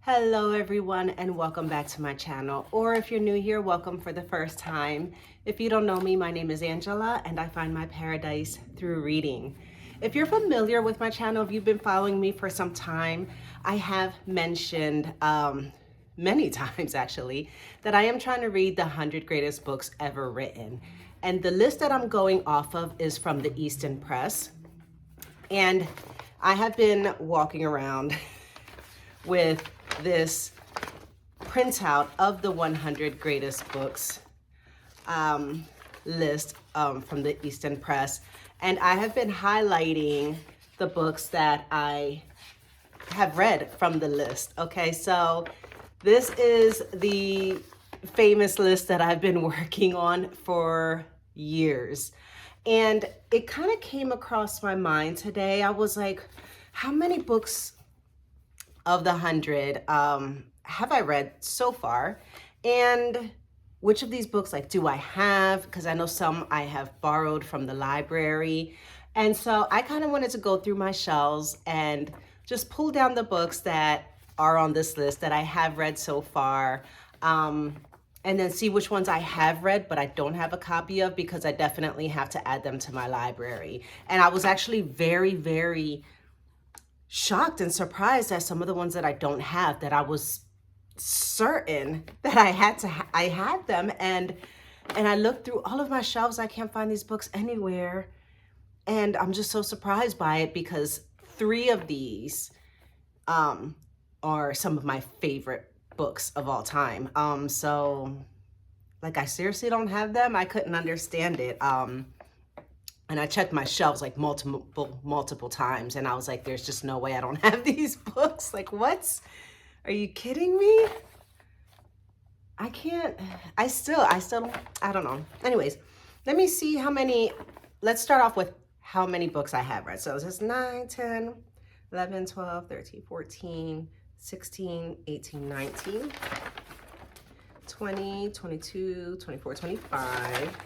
Hello everyone and welcome back to my channel, or if you're new here, welcome for the first time. If you don't know me, my name is Angela and I find my paradise through reading. If you're familiar with my channel, if you've been following me for some time, I have mentioned many times actually that I am trying to read the 100 greatest books ever written. And the list that I'm going off of is from the Easton Press. And I have been walking around with this printout of the 100 greatest books list from the Easton Press. And I have been highlighting the books that I have read from the list. Okay, so this is the famous list that I've been working on for years. And it kind of came across my mind today. I was like, how many books of the 100 have I read so far? And which of these books do I have? Because I know some I have borrowed from the library. And so I kind of wanted to go through my shelves and just pull down the books that are on this list that I have read so far. And then see which ones I have read, but I don't have a copy of, because I definitely have to add them to my library. And I was actually very, very shocked and surprised at some of the ones that I don't have, that I was certain that I had them. And I looked through all of my shelves. I can't find these books anywhere. And I'm just so surprised by it, because 3 of these are some of my favorite books of all time. So I seriously don't have them. I couldn't understand it. And I checked my shelves multiple times, and I was like, there's just no way I don't have these books. What? Are you kidding me? I can't, I still don't, I don't know. Anyways, let me see how many, let's start off with how many books I have read. So this is 9, 10, 11, 12, 13, 14, 16, 18, 19, 20, 22, 24, 25,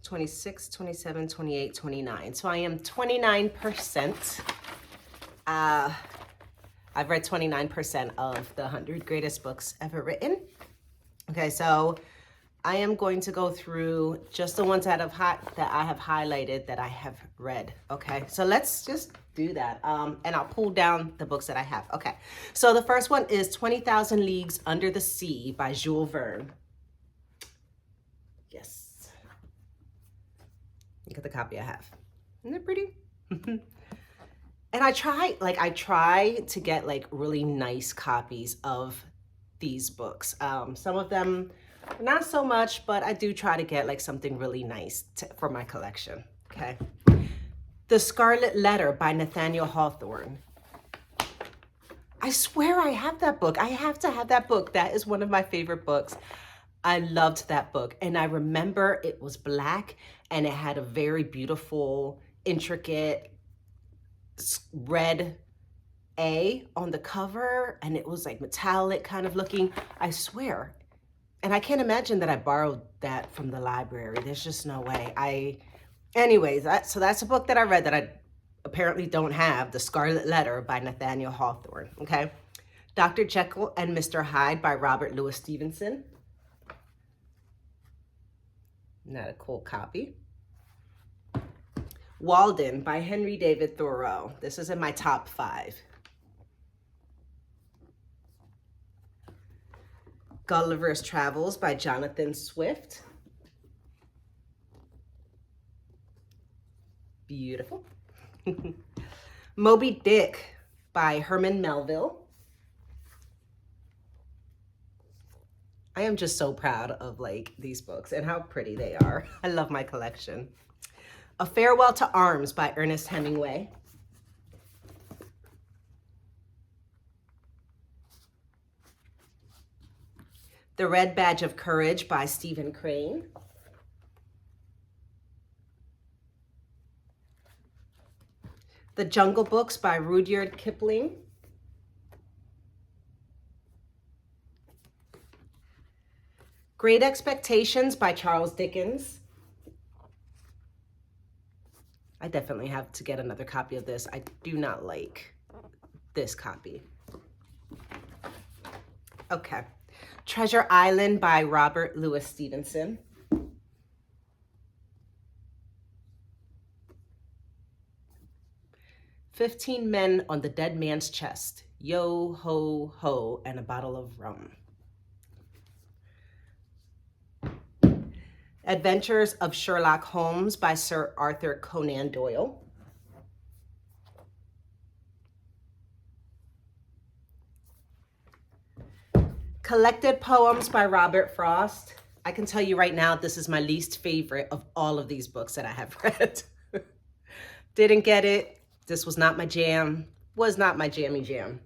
26, 27, 28, 29. So I am 29%. I've read 29% of the 100 greatest books ever written. Okay, so I am going to go through just the ones that I have highlighted that I have read. Okay, so let's just do that. And I'll pull down the books that I have. Okay, so the first one is 20,000 Leagues Under the Sea by Jules Verne. Yes. Look at the copy I have. Isn't it pretty? And I try to get really nice copies of these books. Some of them, not so much, but I do try to get something really nice for my collection. Okay. The Scarlet Letter by Nathaniel Hawthorne. I swear I have that book. I have to have that book. That is one of my favorite books. I loved that book. And I remember it was black and it had a very beautiful, intricate red A on the cover, and it was metallic kind of looking, I swear. And I can't imagine that I borrowed that from the library. There's just no way. Anyways, so that's a book that I read that I apparently don't have, The Scarlet Letter by Nathaniel Hawthorne. Okay. Dr. Jekyll and Mr. Hyde by Robert Louis Stevenson. Not a cool copy. Walden by Henry David Thoreau. This is in my top 5. Gulliver's Travels by Jonathan Swift. Beautiful. Moby Dick by Herman Melville. I am just so proud of these books and how pretty they are. I love my collection. A Farewell to Arms by Ernest Hemingway. The Red Badge of Courage by Stephen Crane. The Jungle Books by Rudyard Kipling. Great Expectations by Charles Dickens. I definitely have to get another copy of this. I do not like this copy. Okay. Treasure Island by Robert Louis Stevenson. "15 Men on the Dead Man's Chest, Yo Ho Ho, and a Bottle of Rum." Adventures of Sherlock Holmes by Sir Arthur Conan Doyle. Collected Poems by Robert Frost. I can tell you right now, this is my least favorite of all of these books that I have read. Didn't get it. This was not my jam. Was not my jammy jam.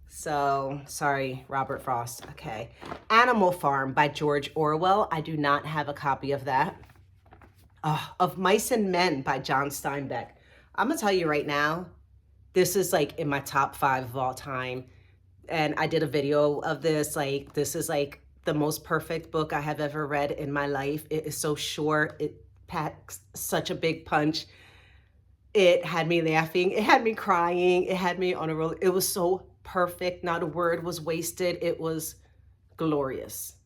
So, sorry, Robert Frost. Okay. Animal Farm by George Orwell. I do not have a copy of that. Of Mice and Men by John Steinbeck. I'm going to tell you right now, this is like in my top 5 of all time. And I did a video of this. Like, this is like the most perfect book I have ever read in my life. It is so short. It packs such a big punch. It had me laughing. It had me crying. It had me on a roll. It was so perfect. Not a word was wasted. It was glorious.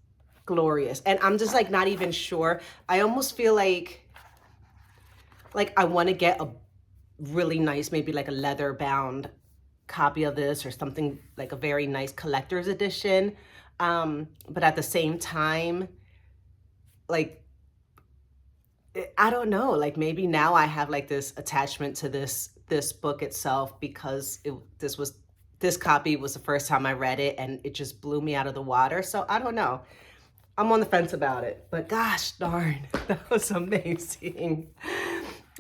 Glorious. And I'm just like not even sure. I almost feel like I want to get a really nice, maybe like a leather bound copy of this or something, like a very nice collector's edition. But at the same time, like, I don't know, like maybe now I have like this attachment to this book itself because this copy was the first time I read it and it just blew me out of the water. So I don't know. I'm on the fence about it, but gosh darn, that was amazing.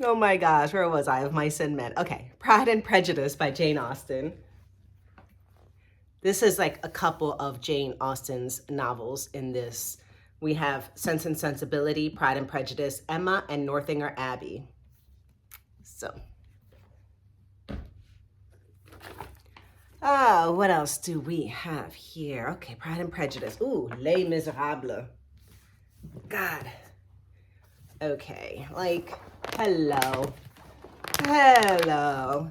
Oh my gosh, where was I? Of Mice and Men. Okay, Pride and Prejudice by Jane Austen. This is like a couple of Jane Austen's novels in this. We have Sense and Sensibility, Pride and Prejudice, Emma, and Northanger Abbey. So. Oh, what else do we have here? Okay, Pride and Prejudice. Ooh, Les Miserables. God. Okay, like, hello. Hello.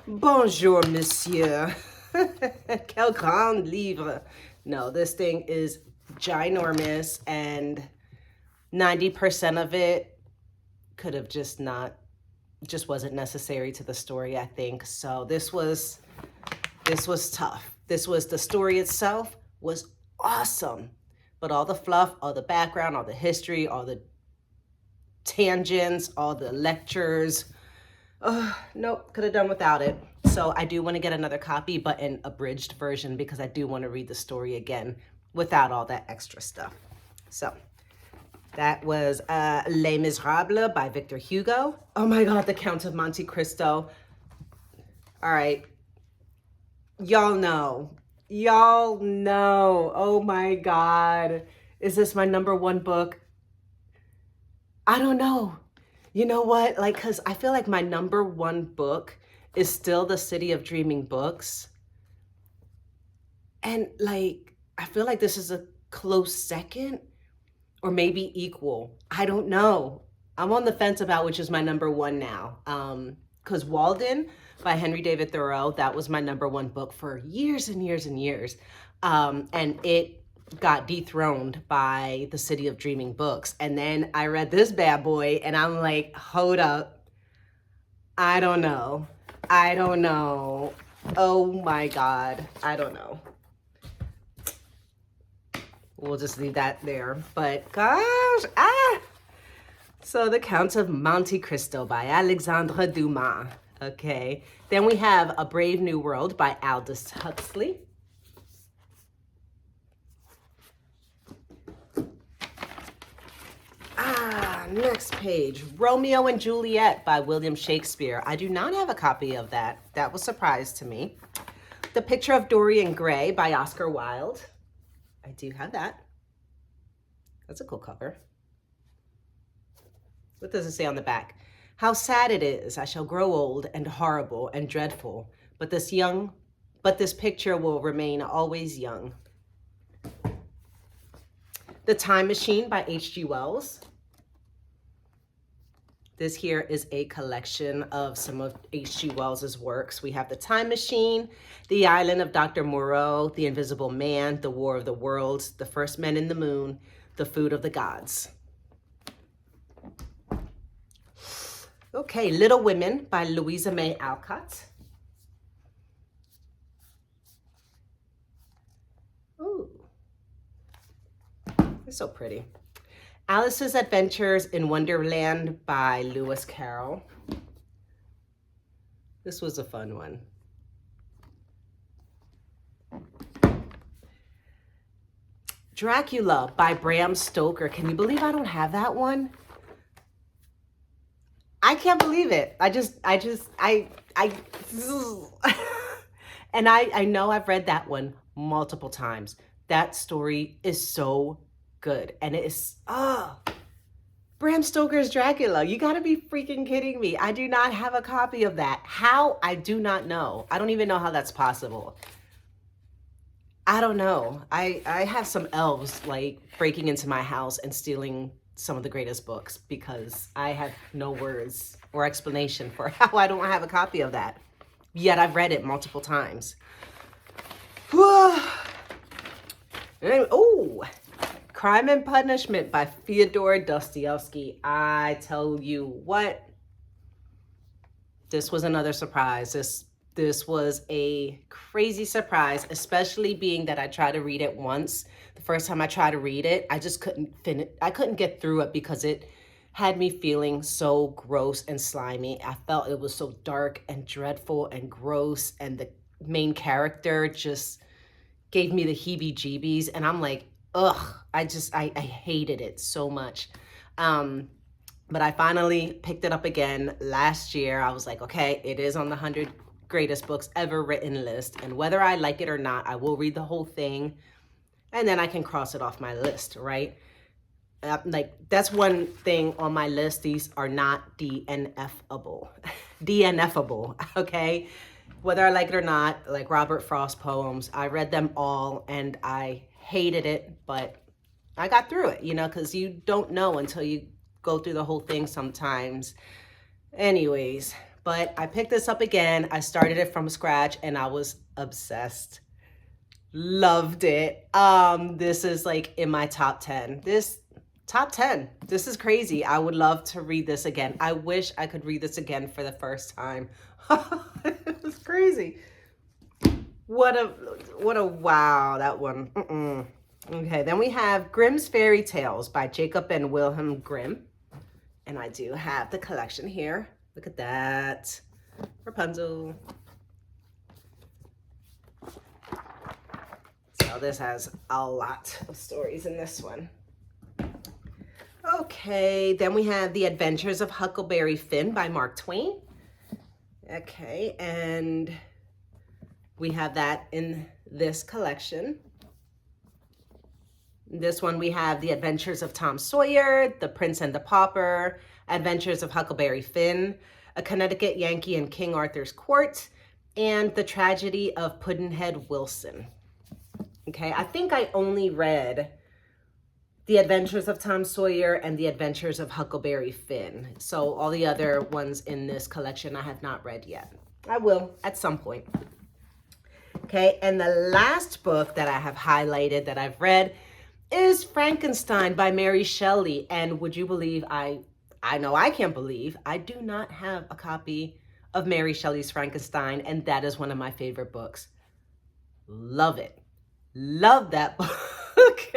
Bonjour, monsieur. Quel grand livre. No, this thing is ginormous and 90% of it could have just wasn't necessary to the story, I think. So this was tough. The story itself was awesome, but all the fluff, all the background, all the history, all the tangents, all the lectures, nope, could have done without it. So I do want to get another copy, but an abridged version, because I do want to read the story again without all that extra stuff. So that was Les Miserables by Victor Hugo. Oh my God, The Count of Monte Cristo. All right. Y'all know. Oh my God. Is this my #1 book? I don't know. You know what? Like, because I feel like my #1 book is still The City of Dreaming Books. And like, I feel like this is a close second or maybe equal. I don't know. I'm on the fence about which is my #1 now. Because Walden by Henry David Thoreau, that was my #1 book for years and years and years. And it got dethroned by The City of Dreaming Books. And then I read this bad boy and I'm like, hold up. I don't know. Oh my God. I don't know. We'll just leave that there. But gosh, So The Count of Monte Cristo by Alexandre Dumas. Okay. Then we have A Brave New World by Aldous Huxley. Next page, Romeo and Juliet by William Shakespeare. I do not have a copy of that. That was a surprise to me. The Picture of Dorian Gray by Oscar Wilde. I do have that. That's a cool cover. What does it say on the back? How sad it is, I shall grow old and horrible and dreadful, but this picture will remain always young. The Time Machine by H.G. Wells. This here is a collection of some of H.G. Wells's works. We have The Time Machine, The Island of Dr. Moreau, The Invisible Man, The War of the Worlds, The First Men in the Moon, The Food of the Gods. Okay, Little Women by Louisa May Alcott. Ooh, it's so pretty. Alice's Adventures in Wonderland by Lewis Carroll. This was a fun one. Dracula by Bram Stoker. Can you believe I don't have that one? I can't believe it. And I know I've read that one multiple times. That story is so good. And it is, Bram Stoker's Dracula. You gotta be freaking kidding me. I do not have a copy of that. How? I do not know. I don't even know how that's possible. I don't know. I have some elves like breaking into my house and stealing some of the greatest books because I have no words or explanation for how I don't have a copy of that. Yet I've read it multiple times. Oh, Crime and Punishment by Fyodor Dostoevsky. I tell you what, this was another surprise. This was a crazy surprise, especially being that I tried to read it once. The first time I tried to read it, I just couldn't finish. I couldn't get through it because it had me feeling so gross and slimy. I felt it was so dark and dreadful and gross, and the main character just gave me the heebie-jeebies, and I'm like, ugh, I hated it so much. But I finally picked it up again last year. I was like, okay, it is on the 100 greatest books ever written list, and whether I like it or not, I will read the whole thing, and then I can cross it off my list, right? Like, that's one thing on my list. These are not DNFable. DNFable, okay? Whether I like it or not, like Robert Frost poems, I read them all and I hated it, but I got through it, you know, because you don't know until you go through the whole thing sometimes. Anyways, but I picked this up again. I started it from scratch and I was obsessed. Loved it. This is like in my top 10. Top 10. This is crazy. I would love to read this again. I wish I could read this again for the first time. It was crazy. What a wow, that one. Okay, then we have Grimm's Fairy Tales by Jacob and Wilhelm Grimm. And I do have the collection here. Look at that. Rapunzel. So this has a lot of stories in this one. Okay, then we have The Adventures of Huckleberry Finn by Mark Twain. Okay, and we have that in this collection. This one we have The Adventures of Tom Sawyer, The Prince and the Pauper, Adventures of Huckleberry Finn, A Connecticut Yankee in King Arthur's Court, and The Tragedy of Pudd'nhead Wilson. Okay, I think I only read The Adventures of Tom Sawyer and The Adventures of Huckleberry Finn. So all the other ones in this collection I have not read yet. I will at some point. Okay, and the last book that I have highlighted that I've read is Frankenstein by Mary Shelley. And would you believe, I know I can't believe, I do not have a copy of Mary Shelley's Frankenstein, and that is one of my favorite books. Love it. Love that book.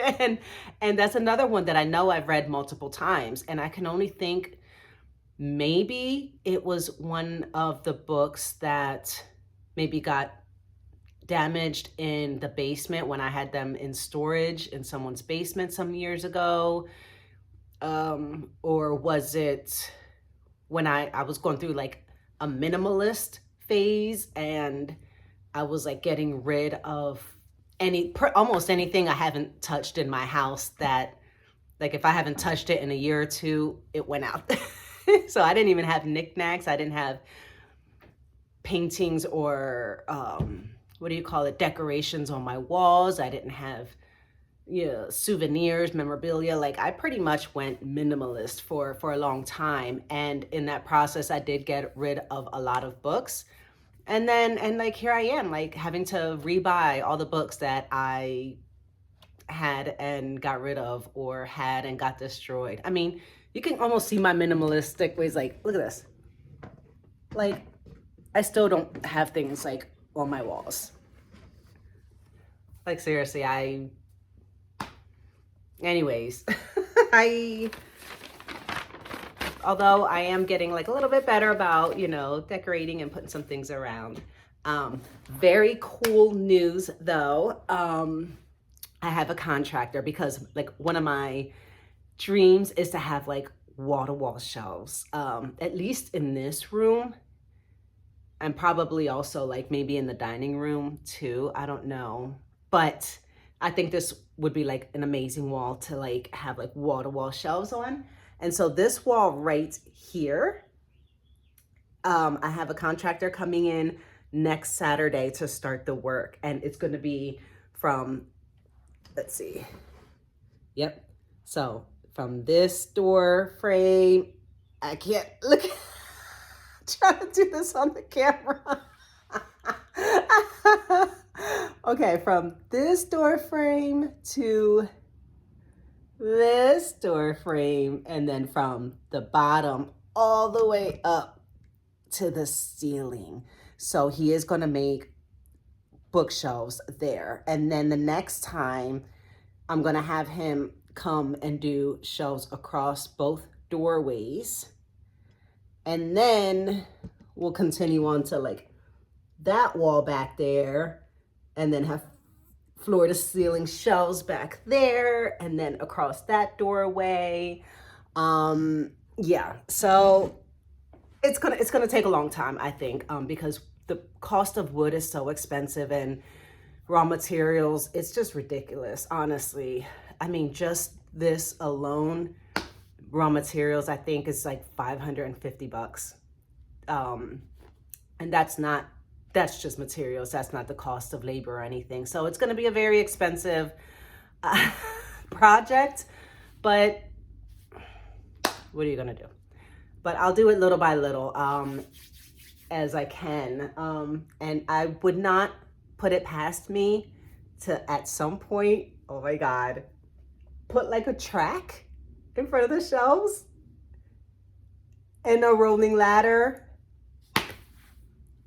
And that's another one that I know I've read multiple times, and I can only think maybe it was one of the books that maybe got damaged in the basement when I had them in storage in someone's basement some years ago. Or was it when I was going through like a minimalist phase and I was like getting rid of almost anything I haven't touched in my house that, like, if I haven't touched it in a year or two, it went out. So I didn't even have knickknacks. I didn't have paintings or, decorations on my walls. I didn't have souvenirs, memorabilia. Like I pretty much went minimalist for a long time. And in that process, I did get rid of a lot of books. And like here I am, like having to rebuy all the books that I had and got rid of, or had and got destroyed. I mean, you can almost see my minimalistic ways. Like, look at this. Like, I still don't have things like on my walls. Like seriously, anyways, although I am getting like a little bit better about, decorating and putting some things around. Very cool news though. I have a contractor because like one of my dreams is to have like wall-to-wall shelves, at least in this room, and probably also like maybe in the dining room too. I don't know, but I think this would be like an amazing wall to like have like wall-to-wall shelves on. And so this wall right here, I have a contractor coming in next Saturday to start the work, and it's going to be from, let's see. Yep. So from this door frame, I can't look, trying to do this on the camera. Okay, from this door frame to this door frame, and then from the bottom all the way up to the ceiling. So he is going to make bookshelves there. And then the next time I'm going to have him come and do shelves across both doorways. And then we'll continue on to like that wall back there, and then have floor to ceiling shelves back there, and then across that doorway. Yeah, so it's gonna take a long time, I think, because the cost of wood is so expensive, and raw materials, it's just ridiculous, honestly. I mean, just this alone, raw materials, I think is like $550. And that's just materials. That's not the cost of labor or anything. So it's going to be a very expensive project, but what are you going to do? But I'll do it little by little, as I can. And I would not put it past me to, at some point, oh my God, put like a track in front of the shelves and a rolling ladder.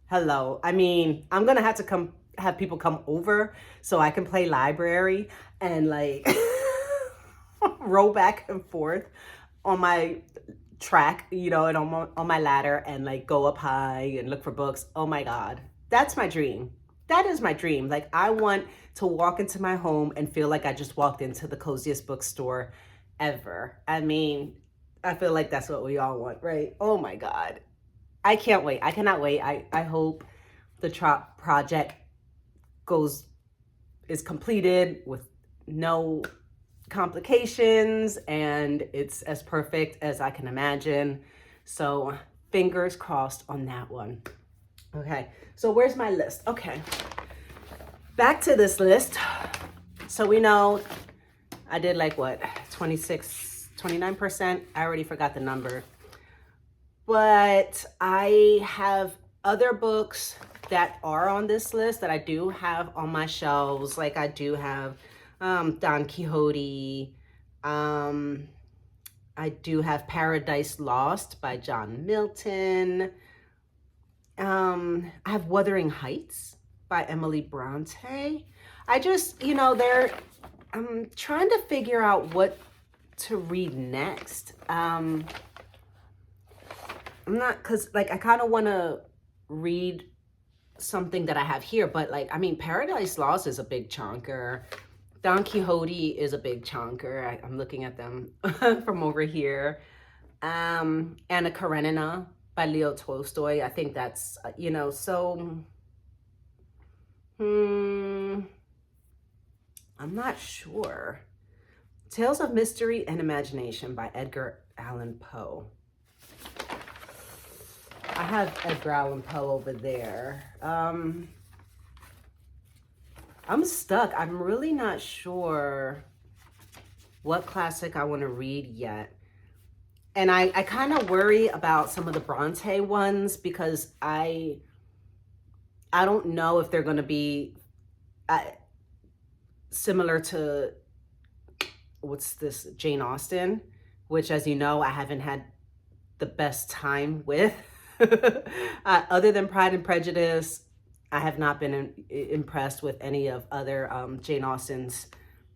Hello. I mean, I'm gonna have to have people come over so I can play library and like roll back and forth on my track, and on my ladder, and like go up high and look for books. Oh my God, that's my dream. That is my dream. Like, I want to walk into my home and feel like I just walked into the coziest bookstore ever. I mean, I feel like that's what we all want, right? Oh my God. I can't wait. I cannot wait. I hope the project is completed with no complications, and it's as perfect as I can imagine. So fingers crossed on that one. Okay, so where's my list? Okay, back to this list. So we know I did like what, 29%? I already forgot the number. But I have other books that are on this list that I do have on my shelves. Like I do have Don Quixote. I do have Paradise Lost by John Milton. I have Wuthering Heights by Emily Bronte. I just, I'm trying to figure out what to read next. I'm not, cause like I kind of want to read something that I have here, but like, I mean, Paradise Lost is a big chunker. Don Quixote is a big chunker. I'm looking at them from over here. Anna Karenina by Leo Tolstoy. I think that's, so, I'm not sure. Tales of Mystery and Imagination by Edgar Allan Poe. I have Edgar Allan Poe over there. I'm stuck. I'm really not sure what classic I want to read yet. And I kind of worry about some of the Bronte ones because I don't know if they're going to be similar to, what's this, Jane Austen, which, as you know, I haven't had the best time with. Other than Pride and Prejudice, I have not been impressed with any of other Jane Austen's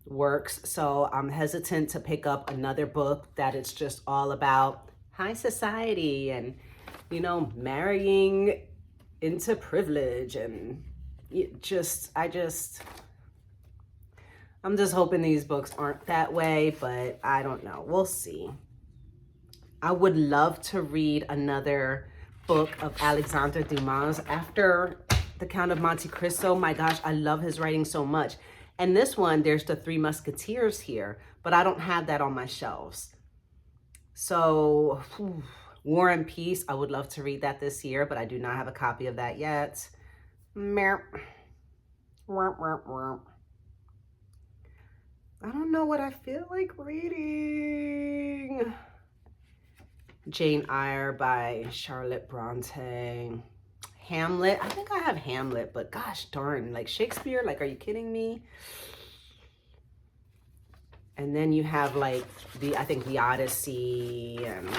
works. So I'm hesitant to pick up another book that it's just all about high society and, you know, marrying into privilege. And I'm just hoping these books aren't that way, but I don't know. We'll see. I would love to read another book of Alexandre Dumas after The Count of Monte Cristo. My gosh, I love his writing so much. And this one, there's the Three Musketeers here, but I don't have that on my shelves. So, War and Peace, I would love to read that this year, but I do not have a copy of that yet. I don't know what I feel like reading. Jane Eyre by Charlotte Bronte. Hamlet. I think I have Hamlet, but gosh darn, like Shakespeare, like, are you kidding me? And then you have like I think the Odyssey and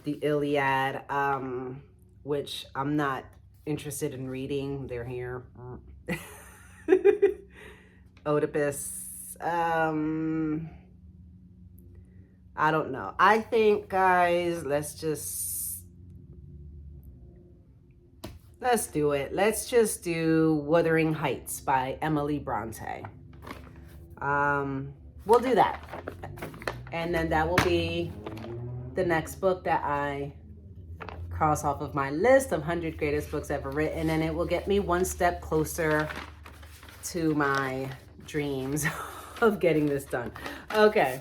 the Iliad, which I'm not interested in reading. They're here. Oedipus. I don't know. I think, guys, let's do it. Let's just do Wuthering Heights by Emily Bronte. We'll do that. And then that will be the next book that I cross off of my list of 100 greatest books ever written. And it will get me one step closer to my dreams of getting this done. Okay.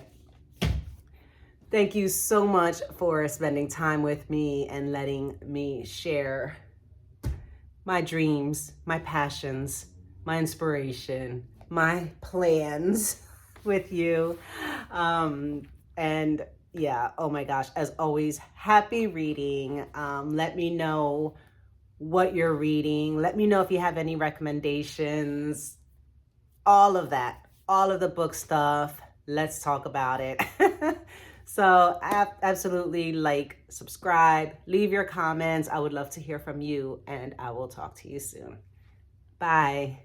Thank you so much for spending time with me and letting me share my dreams, my passions, my inspiration, my plans with you. And yeah, oh my gosh, as always, happy reading. Let me know what you're reading. Let me know if you have any recommendations. All of that, all of the book stuff. Let's talk about it. So absolutely like, subscribe, leave your comments. I would love to hear from you, and I will talk to you soon. Bye.